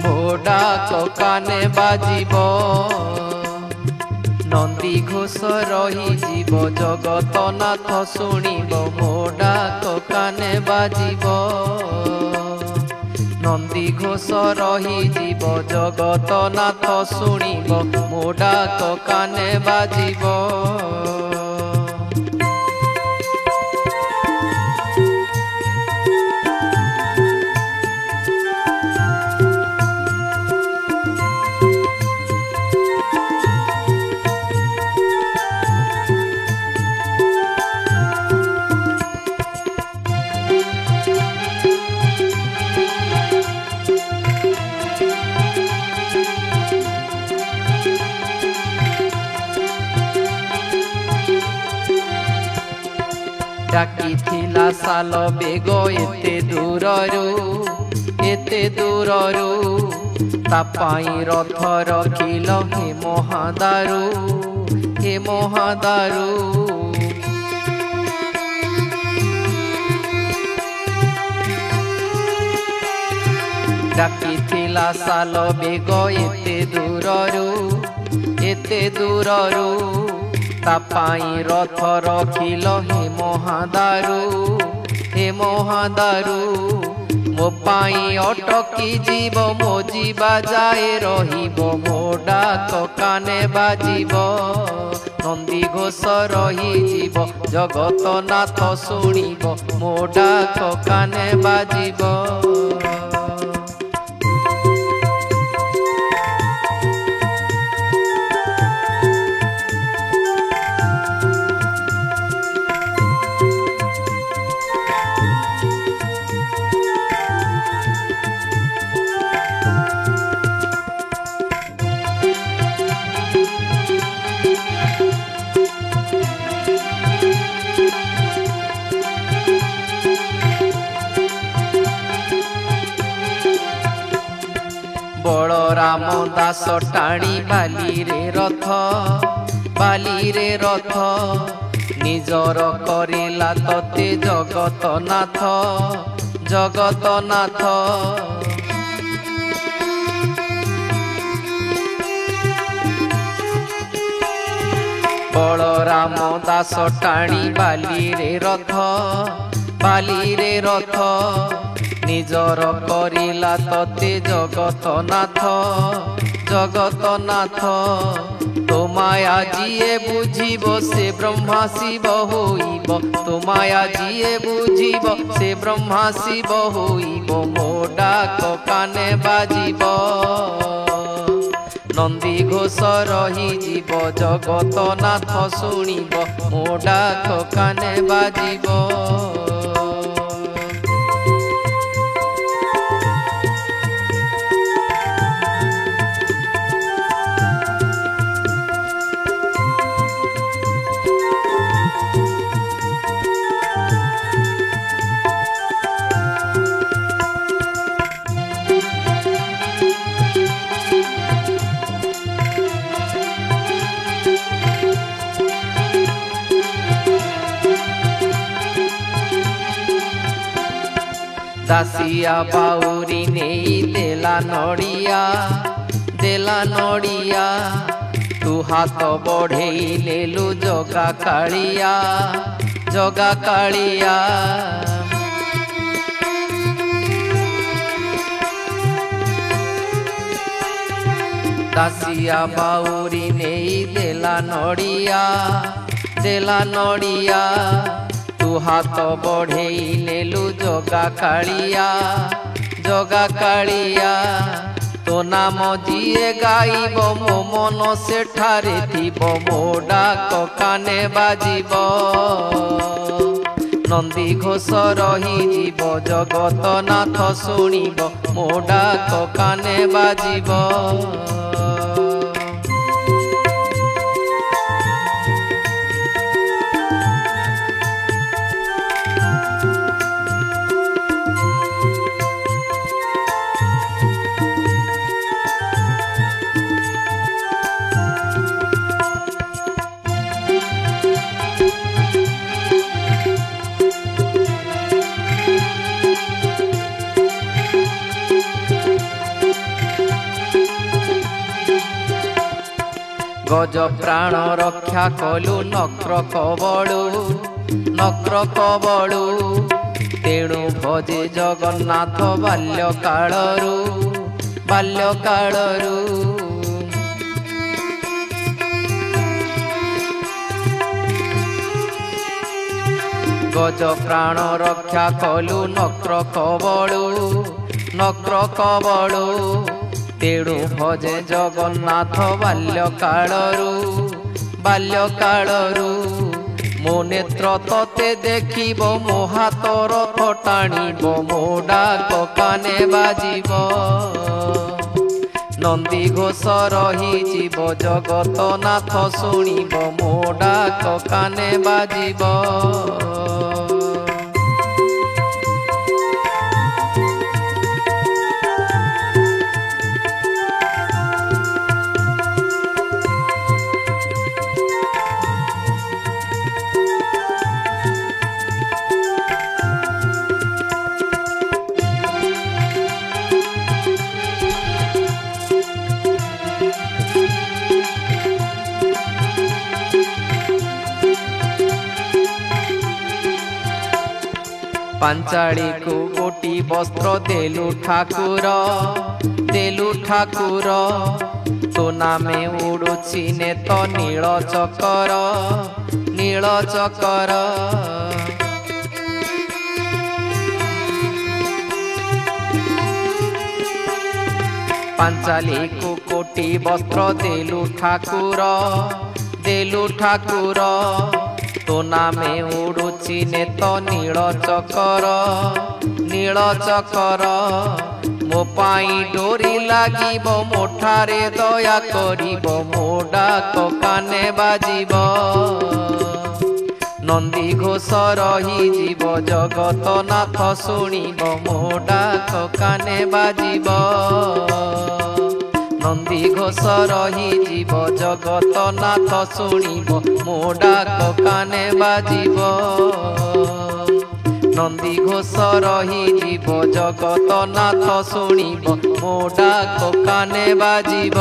ମୋ ଡାକ କାନେ ବାଜିବ। ନନ୍ଦୀ ଘୋଷ ରହିଯିବ ଜଗତନାଥ ଶୁଣିବ ମୋ ଡାକ କାନେ ବାଜିବ। ନନ୍ଦୀ ଘୋଷ ରହିଯିବ ଜଗତନାଥ ଶୁଣିବ ମୋ ଡାକ କାନେ ବାଜିବ। ডাকিଥିଲା সাল বেগ এতে দূরରୁ তা পাই রথ রখিল হে মহাদারু। ডাকিଥିଲା সাল বেগ এতে দূরରୁ তা পাই রথ রখিল হে মহাদারু। ମୋ ପାଇଁ ଅଟକି ଯିବ ମୋ ଯିବା ଯାଏ ରହିବ ମୋ ଡାକ କାନେ ବାଜିବ। ନନ୍ଦୀ ଘୋଷ ରହିଯିବ ଜଗତନାଥ ଶୁଣିବ ମୋ ଡାକ କାନେ ବାଜିବ। ବଳରାମ ଦାସ ଟାଣି ବାଲିରେ ରଥ ନିଜର କରିଲା ତତେ ଜଗତନାଥ। ବଳରାମ ଦାସ ଟାଣି ବାଲିରେ ରଥ ନିଜର କରିଲା ତତେ ଜଗତନାଥ। ତୋ ମାୟା ଯିଏ ବୁଝିବ ସେ ବ୍ରହ୍ମା ଶିବ ହୋଇବ। ତୋ ମାୟା ଯିଏ ବୁଝିବ ସେ ବ୍ରହ୍ମା ଶିବ ହୋଇବ ମୋ ଡାକ କାନେ ବାଜିବ। ନନ୍ଦୀ ଘୋଷ ରହିଯିବ ଜଗତନାଥ ଶୁଣିବ ମୋ ଡାକ କାନେ ବାଜିବ। ଦାସିଆ ବାଉରି ନେଇ ଦେଲା ନଡ଼ିଆ ତୁ ହାତ ବଢ଼େଇଲେଲୁ ଜଗା କାଳିଆ। ଦାସିଆ ବାଉରି ନେଇ ଦେଲା ନଡ଼ିଆ ତୁ ହାତ ବଢ଼େଇଲେଲୁ ଜଗା କାଳିଆ। ତୋ ନାମ ଯିଏ ଗାଇବ ମୋ ମନ ସେଠାରେ ଥିବ ମୋ ଡାକ କାନେ ବାଜିବ। ନନ୍ଦୀ ଘୋଷ ରହିଯିବ ଜଗତନାଥ ଶୁଣିବ ମୋ ଡାକ କାନେ ବାଜିବ। गज प्राण रक्षा कलु नक्र कबलु तेणु भजे जगन्नाथ बाल्यकालरू गज प्राण रक्षा कलु नक्र कबलु तेणु भजे जगन्नाथ बाल्यकालरू मो नेत्र तते देखिब मो हातर फटाणीब मो डाक काने बाजिब नंदी घोष रही जीव जगत नाथ शुणिब मो डाक काने बाजिब पांचाली को गोटी वस्त्र देलु ठाकुर तो नामे उड़ुछि नेत नील चकर पांचाली को कोटी वस्त्र देलु ठाकुर तो नामे उड़ुछि नेत नील चकर मो पाई डोरी लागिब मोठारे दया करिब मो डाक काने बाजिब नंदी घोष रही जीव जगत नाथ शुणिब मो डाक काने बाजिब नंदी घोष रही जीव जगत नाथ शुणिब मो डाक काने बाजिब नंदी घोष रही जीव जगत नाथ शुणिब मो डाक काने बाजिब।